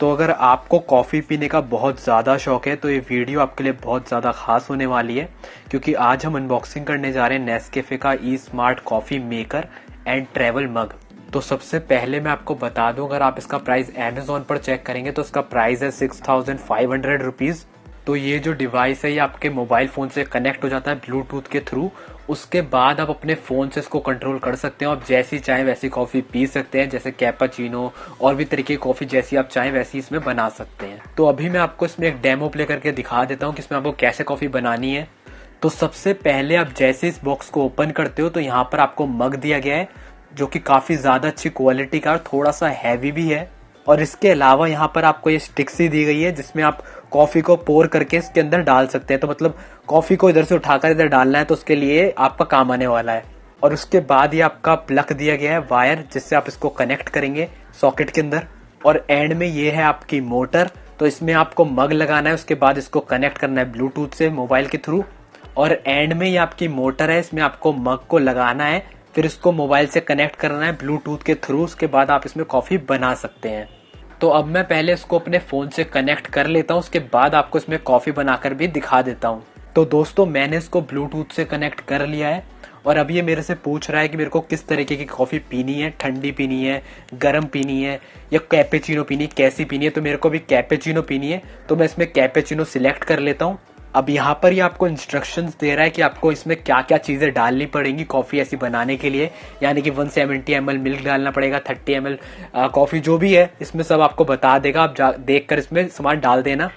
तो अगर आपको कॉफ़ी पीने का बहुत ज़्यादा शौक है तो ये वीडियो आपके लिए बहुत ज़्यादा खास होने वाली है, क्योंकि आज हम अनबॉक्सिंग करने जा रहे हैं नेस्कैफे का e smart coffee maker and travel mug. तो सबसे पहले मैं आपको बता दूं, अगर आप इसका प्राइस अमेजोन पर चेक करेंगे तो इसका प्राइस है 6500 रुपीज़। तो ये जो डिवाइस है ये आपके मोबाइल फ़ोन से कनेक्ट हो जाता है ब्लूटूथ के थ्रू। उसके बाद आप अपने फ़ोन से इसको कंट्रोल कर सकते हैं। आप जैसी चाहें वैसी कॉफ़ी पी सकते हैं, जैसे कैपाचीनो और भी तरीके की कॉफ़ी जैसी आप चाहें वैसी इसमें बना सकते हैं। तो अभी मैं आपको इसमें एक डेमो प्ले करके दिखा देता हूँ कि इसमें आपको कैसे कॉफ़ी बनानी है। तो सबसे पहले आप जैसे इस बॉक्स को ओपन करते हो तो यहाँ पर आपको मग दिया गया है, जो कि काफ़ी ज़्यादा अच्छी क्वालिटी का और थोड़ा सा हैवी भी है। और इसके अलावा यहाँ पर आपको ये स्टिक सी दी गई है जिसमें आप कॉफ़ी को पोर करके इसके अंदर डाल सकते हैं। तो मतलब कॉफ़ी को इधर से उठाकर इधर डालना है तो उसके लिए आपका काम आने वाला है। और उसके बाद ये आपका प्लग दिया गया है वायर, जिससे आप इसको कनेक्ट करेंगे सॉकेट के अंदर। और एंड में ये है आपकी मोटर, तो इसमें आपको मग लगाना है, उसके बाद इसको कनेक्ट करना है ब्लूटूथ से मोबाइल के थ्रू। और एंड में ये आपकी मोटर है, इसमें आपको मग को लगाना है, फिर इसको मोबाइल से कनेक्ट करना है ब्लूटूथ के थ्रू। उसके बाद आप इसमें कॉफ़ी बना सकते हैं। तो अब मैं पहले इसको अपने फ़ोन से कनेक्ट कर लेता हूँ, उसके बाद आपको इसमें कॉफ़ी बनाकर भी दिखा देता हूँ। तो दोस्तों मैंने इसको ब्लूटूथ से कनेक्ट कर लिया है और अब ये मेरे से पूछ रहा है कि मेरे को किस तरीके की कॉफ़ी पीनी है, ठंडी पीनी है, गर्म पीनी है या कैपेचिनो पीनी है, कैसी पीनी है। तो मेरे को भी कैपेचिनो पीनी है, तो मैं इसमें कैपेचिनो सिलेक्ट कर लेता हूँ। अब यहाँ पर ये आपको इंस्ट्रक्शंस दे रहा है कि आपको इसमें क्या क्या चीज़ें डालनी पड़ेंगी कॉफ़ी ऐसी बनाने के लिए, यानी कि 170 ml मिल्क डालना पड़ेगा, 30 ml कॉफ़ी जो भी है इसमें सब आपको बता देगा। आप देख कर इसमें सामान डाल देना।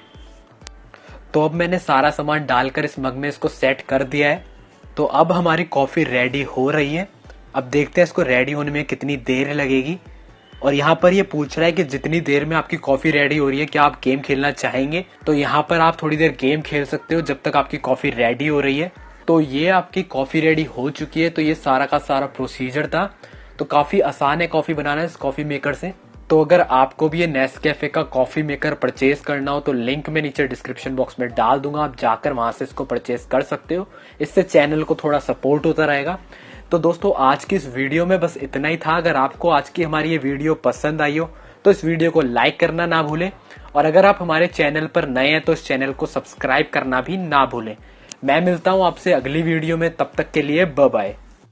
तो अब मैंने सारा सामान डालकर इस मग में इसको सेट कर दिया है। तो अब हमारी कॉफ़ी रेडी हो रही है। अब देखते हैं इसको रेडी होने में कितनी देर लगेगी। और यहाँ पर ये पूछ रहा है कि जितनी देर में आपकी कॉफ़ी रेडी हो रही है क्या आप गेम खेलना चाहेंगे। तो यहाँ पर आप थोड़ी देर गेम खेल सकते हो जब तक आपकी कॉफ़ी रेडी हो रही है। तो ये आपकी कॉफ़ी रेडी हो चुकी है। तो ये सारा का सारा प्रोसीजर था। तो काफ़ी आसान है कॉफ़ी बनाना इस कॉफ़ी मेकर से। तो अगर आपको भी ये नेस्कैफे का कॉफ़ी मेकर परचेज करना हो तो लिंक मैं नीचे डिस्क्रिप्शन बॉक्स में डाल दूंगा, आप जाकर वहां से इसको परचेज कर सकते हो। इससे चैनल को थोड़ा सपोर्ट होता रहेगा। तो दोस्तों आज की इस वीडियो में बस इतना ही था। अगर आपको आज की हमारी ये वीडियो पसंद आई हो तो इस वीडियो को लाइक करना ना भूलें, और अगर आप हमारे चैनल पर नए हैं तो इस चैनल को सब्सक्राइब करना भी ना भूलें। मैं मिलता हूं आपसे अगली वीडियो में, तब तक के लिए बाय बाय।